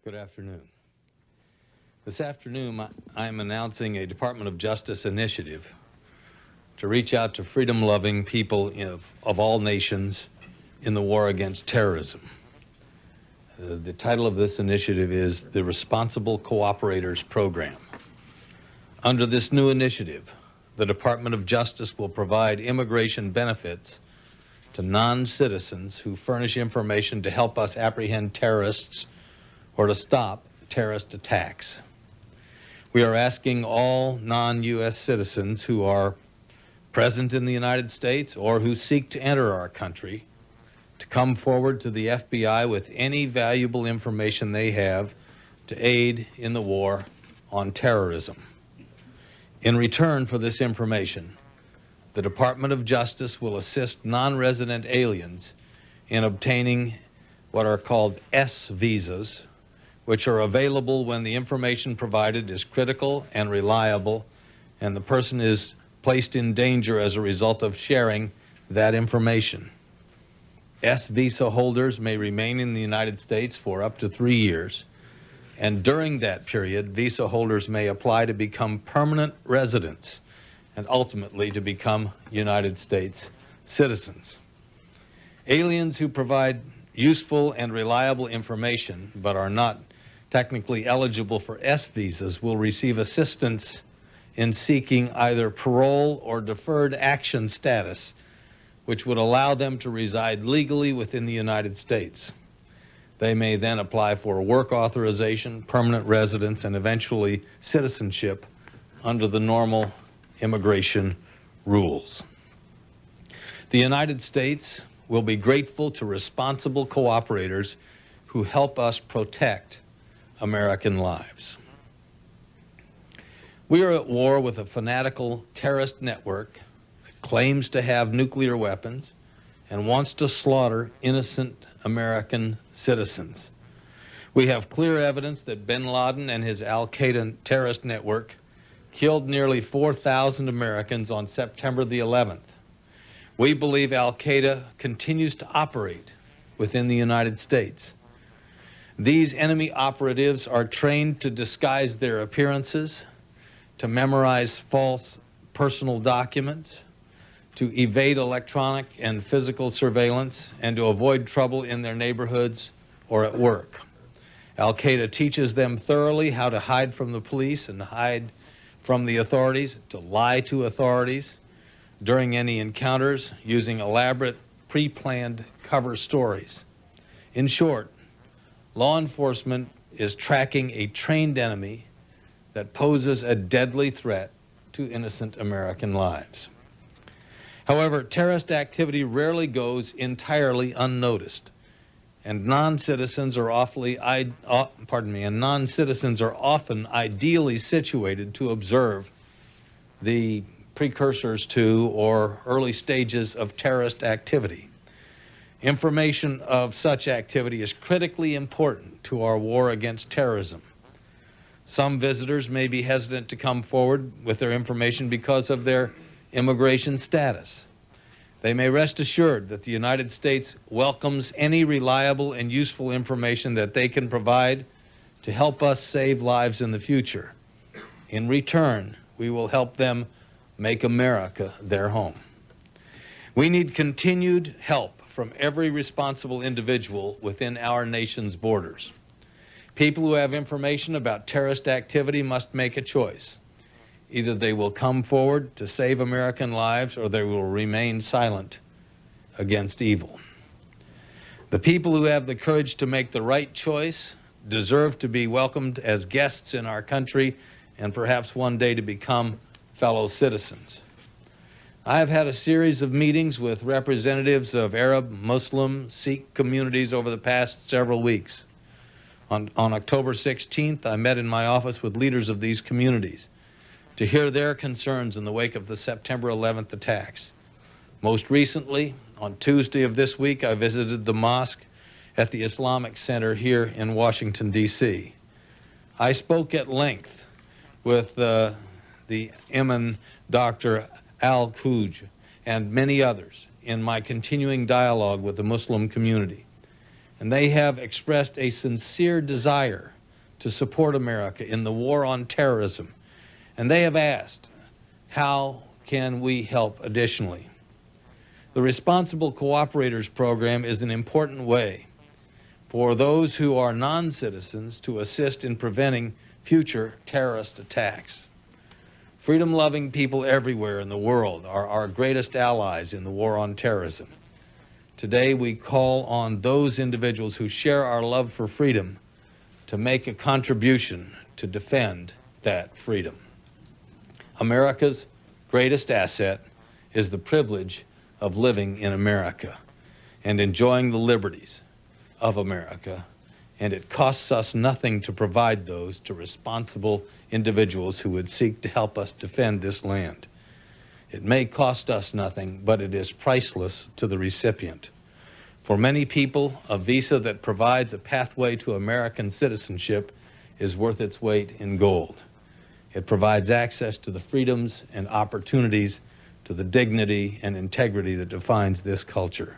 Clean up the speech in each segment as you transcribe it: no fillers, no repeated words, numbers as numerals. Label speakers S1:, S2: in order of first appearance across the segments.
S1: Good afternoon. This afternoon, I'm announcing a Department of Justice initiative to reach out to freedom-loving people of all nations in the war against terrorism. The title of this initiative is the Responsible Cooperators Program. Under this new initiative, the Department of Justice will provide immigration benefits to non-citizens who furnish information to help us apprehend terrorists or to stop terrorist attacks. We are asking all non-U.S. citizens who are present in the United States or who seek to enter our country to come forward to the FBI with any valuable information they have to aid in the war on terrorism. In return for this information, the Department of Justice will assist non-resident aliens in obtaining what are called S visas, which are available when the information provided is critical and reliable, and the person is placed in danger as a result of sharing that information. S visa holders may remain in the United States for up to 3 years, and during that period, visa holders may apply to become permanent residents and ultimately to become United States citizens. Aliens who provide useful and reliable information but are not technically eligible for S visas will receive assistance in seeking either parole or deferred action status, which would allow them to reside legally within the United States. They may then apply for work authorization, permanent residence, and eventually citizenship under the normal immigration rules. The United States will be grateful to responsible cooperators who help us protect American lives. We are at war with a fanatical terrorist network that claims to have nuclear weapons and wants to slaughter innocent American citizens. We have clear evidence that bin Laden and his al-Qaeda terrorist network killed nearly 4,000 Americans on September the 11th. We believe al-Qaeda continues to operate within the United States. These enemy operatives are trained to disguise their appearances, to memorize false personal documents, to evade electronic and physical surveillance, and to avoid trouble in their neighborhoods or at work. Al-Qaeda teaches them thoroughly how to hide from the police and hide from the authorities, to lie to authorities during any encounters using elaborate pre-planned cover stories. In short, law enforcement is tracking a trained enemy that poses a deadly threat to innocent American lives. However, terrorist activity rarely goes entirely unnoticed, and non-citizens are often ideally situated to observe the precursors to or early stages of terrorist activity. Information of such activity is critically important to our war against terrorism. Some visitors may be hesitant to come forward with their information because of their immigration status. They may rest assured that the United States welcomes any reliable and useful information that they can provide to help us save lives in the future. In return, we will help them make America their home. We need continued help from every responsible individual within our nation's borders. People who have information about terrorist activity must make a choice. Either they will come forward to save American lives or they will remain silent against evil. The people who have the courage to make the right choice deserve to be welcomed as guests in our country and perhaps one day to become fellow citizens. I have had a series of meetings with representatives of Arab, Muslim, Sikh communities over the past several weeks. On October 16th, I met in my office with leaders of these communities to hear their concerns in the wake of the September 11th attacks. Most recently, on Tuesday of this week, I visited the mosque at the Islamic Center here in Washington, D.C. I spoke at length with the Imam Dr. Al-Kuj and many others in my continuing dialogue with the Muslim community. And they have expressed a sincere desire to support America in the war on terrorism, and they have asked, how can we help additionally? The Responsible Cooperators Program is an important way for those who are non-citizens to assist in preventing future terrorist attacks. Freedom-loving people everywhere in the world are our greatest allies in the war on terrorism. Today, we call on those individuals who share our love for freedom to make a contribution to defend that freedom. America's greatest asset is the privilege of living in America and enjoying the liberties of America, and it costs us nothing to provide those to responsible individuals who would seek to help us defend this land. It may cost us nothing, but it is priceless to the recipient. For many people, a visa that provides a pathway to American citizenship is worth its weight in gold. It provides access to the freedoms and opportunities, to the dignity and integrity that defines this culture.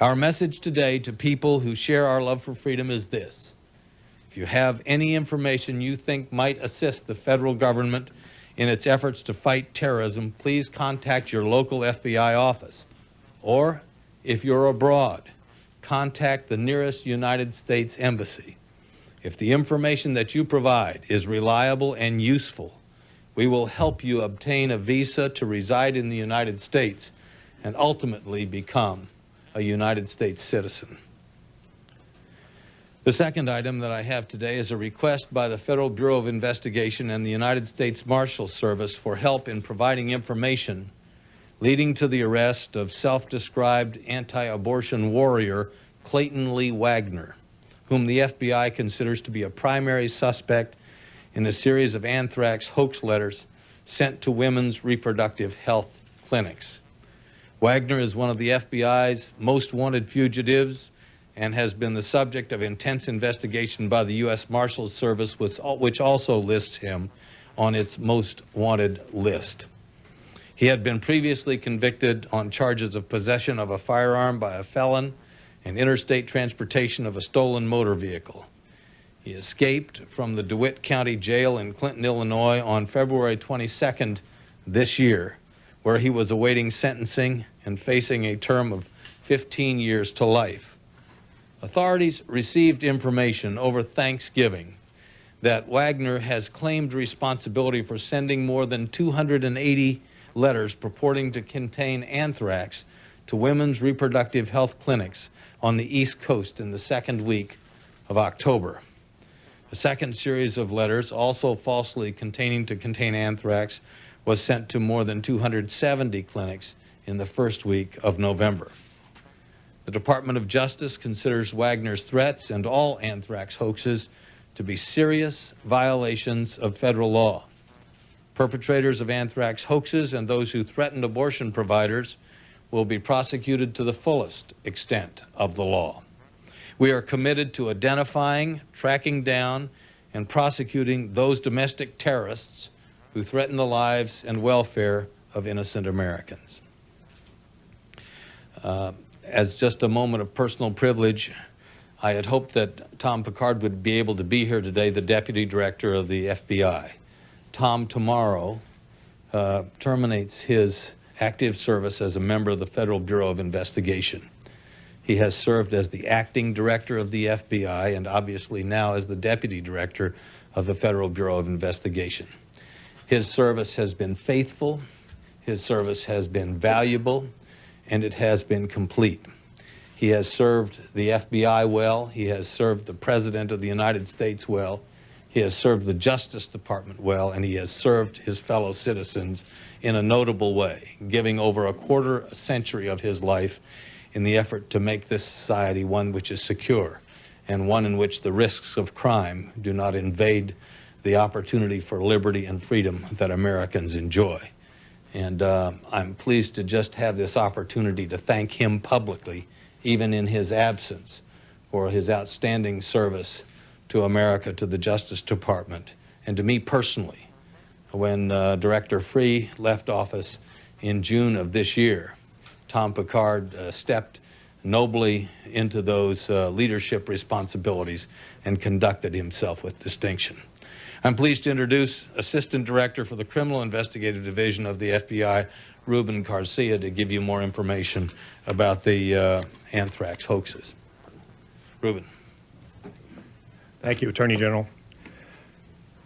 S1: Our message today to people who share our love for freedom is this: if you have any information you think might assist the federal government in its efforts to fight terrorism, please contact your local FBI office. Or, if you're abroad, contact the nearest United States Embassy. If the information that you provide is reliable and useful, we will help you obtain a visa to reside in the United States and ultimately become a United States citizen. The second item that I have today is a request by the Federal Bureau of Investigation and the United States Marshals Service for help in providing information leading to the arrest of self-described anti-abortion warrior Clayton Lee Wagner, whom the FBI considers to be a primary suspect in a series of anthrax hoax letters sent to women's reproductive health clinics. Wagner is one of the FBI's most wanted fugitives and has been the subject of intense investigation by the U.S. Marshals Service, which also lists him on its most wanted list. He had been previously convicted on charges of possession of a firearm by a felon and interstate transportation of a stolen motor vehicle. He escaped from the DeWitt County Jail in Clinton, Illinois on February 22nd this year, where he was awaiting sentencing and facing a term of 15 years to life. Authorities received information over Thanksgiving that Wagner has claimed responsibility for sending more than 280 letters purporting to contain anthrax to women's reproductive health clinics on the East Coast in the second week of October. A second series of letters, also falsely contain anthrax, was sent to more than 270 clinics in the first week of November. The Department of Justice considers Wagner's threats and all anthrax hoaxes to be serious violations of federal law. Perpetrators of anthrax hoaxes and those who threatened abortion providers will be prosecuted to the fullest extent of the law. We are committed to identifying, tracking down, and prosecuting those domestic terrorists who threaten the lives and welfare of innocent Americans. As just a moment of personal privilege, I had hoped that Tom Picard would be able to be here today, the Deputy Director of the FBI. Tom tomorrow terminates his active service as a member of the Federal Bureau of Investigation. He has served as the acting director of the FBI and obviously now as the Deputy Director of the Federal Bureau of Investigation. His service has been faithful, his service has been valuable, and it has been complete. He has served the FBI well, he has served the President of the United States well, he has served the Justice Department well, and he has served his fellow citizens in a notable way, giving over a quarter century of his life in the effort to make this society one which is secure and one in which the risks of crime do not invade the opportunity for liberty and freedom that Americans enjoy. And I'm pleased to just have this opportunity to thank him publicly, even in his absence, for his outstanding service to America, to the Justice Department, and to me personally. When Director Free left office in June of this year, Tom Picard stepped nobly into those leadership responsibilities and conducted himself with distinction. I'm pleased to introduce Assistant Director for the Criminal Investigative Division of the FBI, Ruben Garcia, to give you more information about the anthrax hoaxes. Ruben.
S2: Thank you, Attorney General.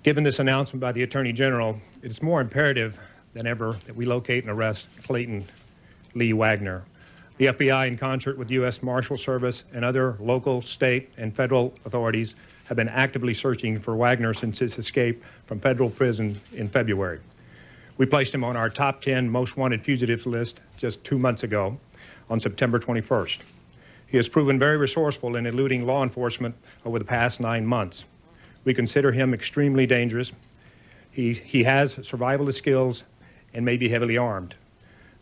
S2: Given this announcement by the Attorney General, it is more imperative than ever that we locate and arrest Clayton Lee Wagner. The FBI, in concert with U.S. Marshal Service and other local, state, and federal authorities, have been actively searching for Wagner since his escape from federal prison in February. We placed him on our top 10 most wanted fugitives list just 2 months ago on September 21st. He has proven very resourceful in eluding law enforcement over the past 9 months. We consider him extremely dangerous. He has survivalist skills and may be heavily armed.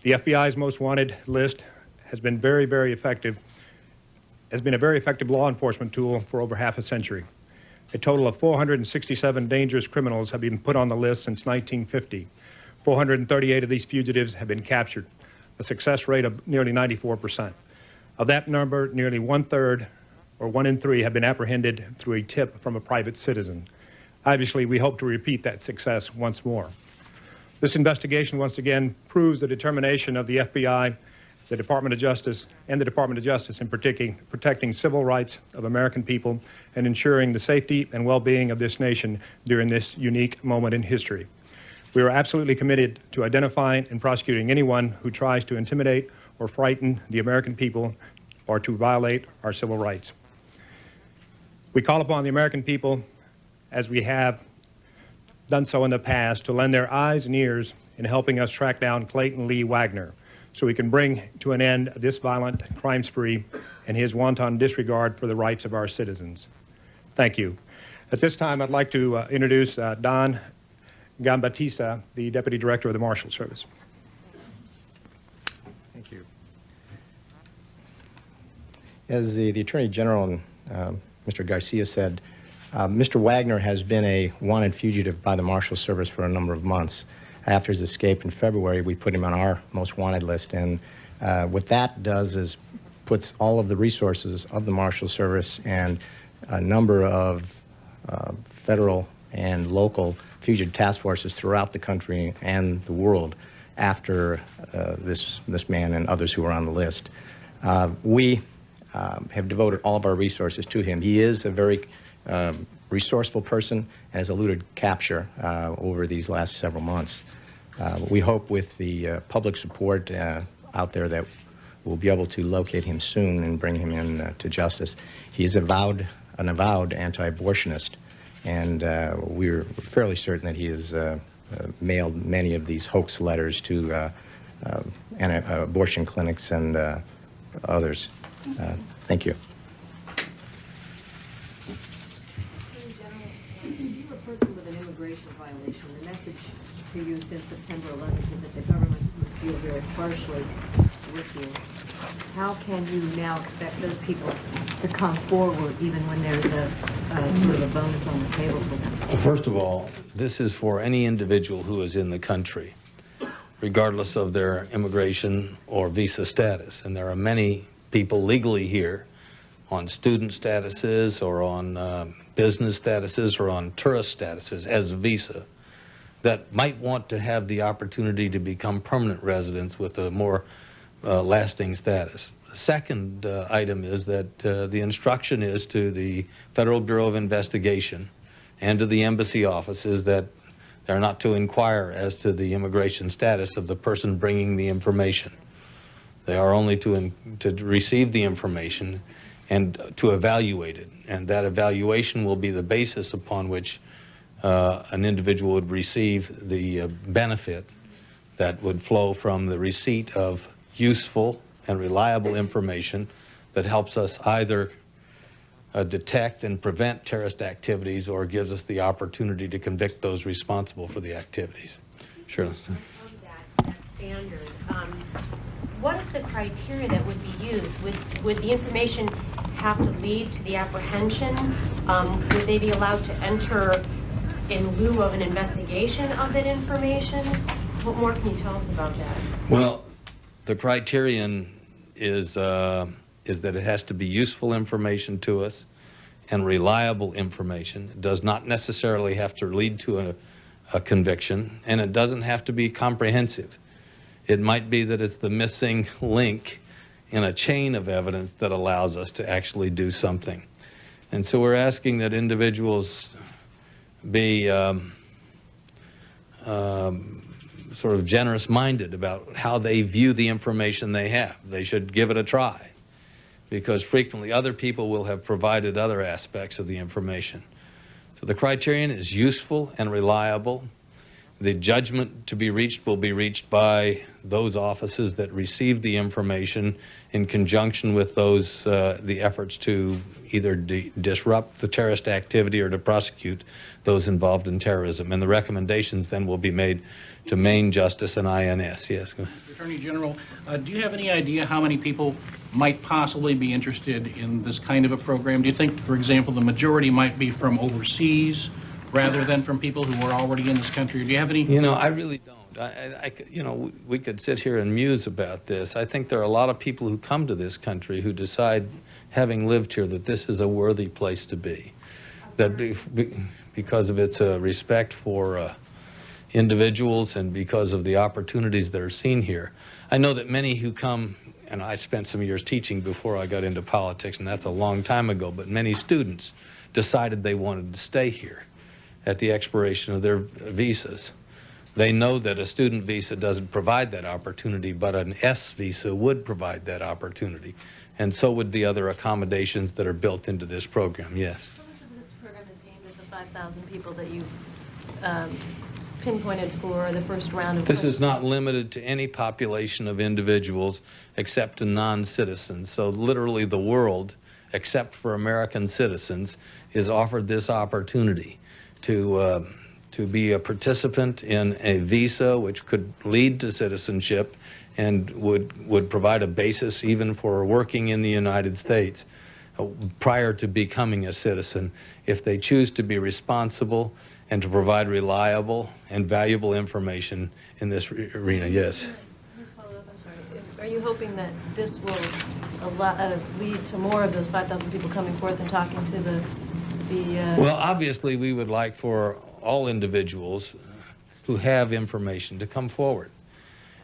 S2: The FBI's most wanted list has been a very effective law enforcement tool for over half a century. A total of 467 dangerous criminals have been put on the list since 1950. 438 of these fugitives have been captured, a success rate of nearly 94%. Of that number, nearly 1/3, or 1 in 3, have been apprehended through a tip from a private citizen. Obviously, we hope to repeat that success once more. This investigation once again proves the determination of the FBI, the Department of Justice, and the Department of Justice in protecting civil rights of American people and ensuring the safety and well-being of this nation during this unique moment in history. We are absolutely committed to identifying and prosecuting anyone who tries to intimidate or frighten the American people or to violate our civil rights. We call upon the American people, as we have done so in the past, to lend their eyes and ears in helping us track down Clayton Lee Wagner so we can bring to an end this violent crime spree and his wanton disregard for the rights of our citizens. Thank you. At this time, I'd like to introduce Don Gambatista, the Deputy Director of the Marshal Service.
S3: Thank you. As the Attorney General and Mr. Garcia said, Mr. Wagner has been a wanted fugitive by the Marshal Service for a number of months. After his escape in February, we put him on our most wanted list, and what that does is puts all of the resources of the Marshal Service and a number of federal and local fugitive task forces throughout the country and the world after this man and others who are on the list. We have devoted all of our resources to him. He is a very resourceful person and has eluded capture over these last several months. We hope with the public support out there that we'll be able to locate him soon and bring him in to justice. He is an avowed anti-abortionist, and we're fairly certain that he has mailed many of these hoax letters to abortion clinics and others. Thank you.
S4: You're a person with an immigration violation. The message to you since September 11th is that the government would feel very harshly with you. How can you now expect those people to come forward even when there's a sort of a bonus on the table for them?
S1: Well, first of all, this is for any individual who is in the country, regardless of their immigration or visa status. And there are many people legally here on student statuses or on business statuses or on tourist statuses as a visa that might want to have the opportunity to become permanent residents with a more lasting status. The second item is that the instruction is to the Federal Bureau of Investigation and to the embassy offices that they're not to inquire as to the immigration status of the person bringing the information. They are only to receive the information and to evaluate it. And that evaluation will be the basis upon which an individual would receive the benefit that would flow from the receipt of useful and reliable information that helps us either detect and prevent terrorist activities or gives us the opportunity to convict those responsible for the activities. Sure.
S5: Of that standard, what is the criteria that would be used? Would the information have to lead to the apprehension? Would they be allowed to enter in lieu of an investigation of that information? What more can you tell us about that?
S1: Well, the criterion is is that it has to be useful information to us and reliable information. It does not necessarily have to lead to a conviction, and it doesn't have to be comprehensive. It might be that it's the missing link in a chain of evidence that allows us to actually do something. And so we're asking that individuals be sort of generous-minded about how they view the information they have. They should give it a try, because frequently other people will have provided other aspects of the information. So the criterion is useful and reliable. The judgment to be reached will be reached by those offices that receive the information in conjunction with those the efforts to either disrupt the terrorist activity or to prosecute those involved in terrorism. And the recommendations then will be made to Maine Justice and INS. Yes. Go ahead.
S6: Attorney General, do you have any idea how many people might possibly be interested in this kind of a program? Do you think, for example, the majority might be from overseas rather than from people who are already in this country? Do you have any?
S1: You know, I really don't. You know, we could sit here and muse about this. I think there are a lot of people who come to this country who decide, having lived here, that this is a worthy place to be. That because of its respect for individuals and because of the opportunities that are seen here. I know that many who come, and I spent some years teaching before I got into politics, and that's a long time ago, but many students decided they wanted to stay here at the expiration of their visas. They know that a student visa doesn't provide that opportunity, but an S visa would provide that opportunity. And so would the other accommodations that are built into this program. Yes?
S7: How much of this program is aimed at the 5,000 people that you've pinpointed for the first round of?
S1: This is not limited to any population of individuals except to non-citizens. So literally the world, except for American citizens, is offered this opportunity to be a participant in a visa which could lead to citizenship and would provide a basis even for working in the United States prior to becoming a citizen, if they choose to be responsible and to provide reliable and valuable information in this arena. Yes?
S7: Let me follow up, I'm sorry. Are you hoping that this will lead to more of those 5,000 people coming forth and talking to the
S1: Well, obviously we would like for all individuals who have information to come forward.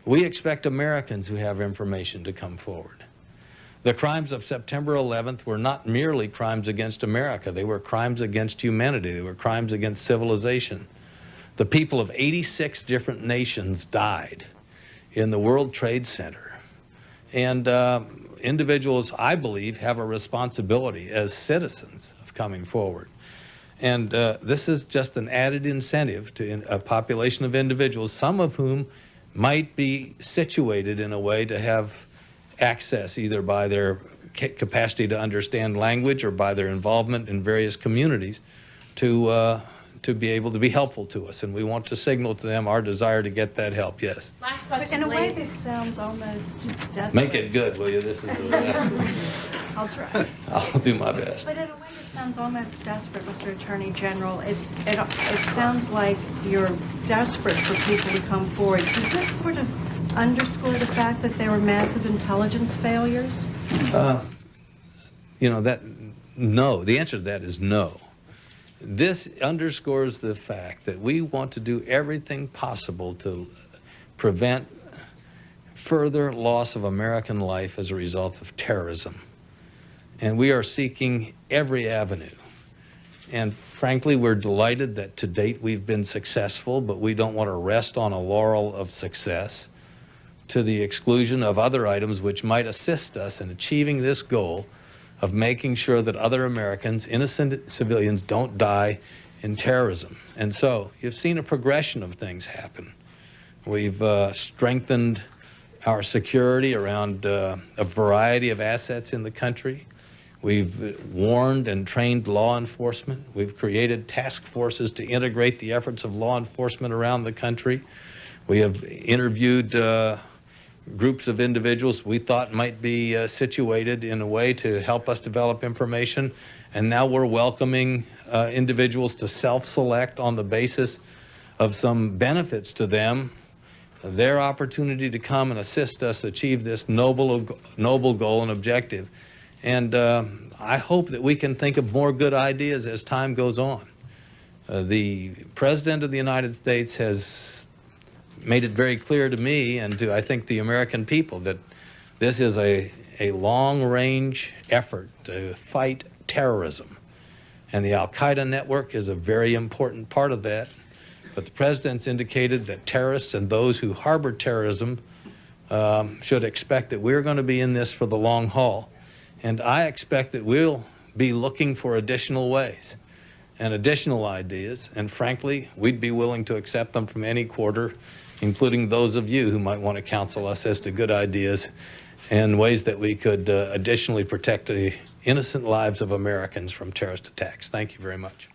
S1: We expect Americans who have information to come forward. The crimes of September 11th were not merely crimes against America. They were crimes against humanity. They were crimes against civilization. The people of 86 different nations died in the World Trade Center. And individuals, I believe, have a responsibility as citizens of coming forward. And this is just an added incentive to a population of individuals, some of whom might be situated in a way to have access either by their capacity to understand language or by their involvement in various communities to be able to be helpful to us. And we want to signal to them our desire to get that help. Yes?
S5: Last
S8: But
S5: question,
S8: in a way,
S5: please.
S8: this sounds almost desperate.
S1: Make it good, will you? This is the last one.
S8: I'll try.
S1: I'll do my best.
S8: But in a way, this sounds almost desperate, Mr. Attorney General. It sounds like you're desperate for people to come forward. Does this sort of underscore the fact that there were massive intelligence failures?
S1: You know, no. The answer to that is no. This underscores the fact that we want to do everything possible to prevent further loss of American life as a result of terrorism. And we are seeking every avenue. And frankly, we're delighted that to date we've been successful, but we don't want to rest on a laurel of success to the exclusion of other items which might assist us in achieving this goal of making sure that other Americans, innocent civilians, don't die in terrorism. And so you've seen a progression of things happen. We've strengthened our security around a variety of assets in the country. We've warned and trained law enforcement. We've created task forces to integrate the efforts of law enforcement around the country. We have interviewed groups of individuals we thought might be situated in a way to help us develop information. And now we're welcoming individuals to self-select on the basis of some benefits to them, their opportunity to come and assist us achieve this noble goal and objective. And I hope that we can think of more good ideas as time goes on. The President of the United States has made it very clear to me and to, I think, the American people that this is a long-range effort to fight terrorism. And the Al-Qaeda network is a very important part of that. But the President's indicated that terrorists and those who harbor terrorism should expect that we're going to be in this for the long haul. And I expect that we'll be looking for additional ways and additional ideas. And frankly, we'd be willing to accept them from any quarter, including those of you who might want to counsel us as to good ideas and ways that we could additionally protect the innocent lives of Americans from terrorist attacks. Thank you very much.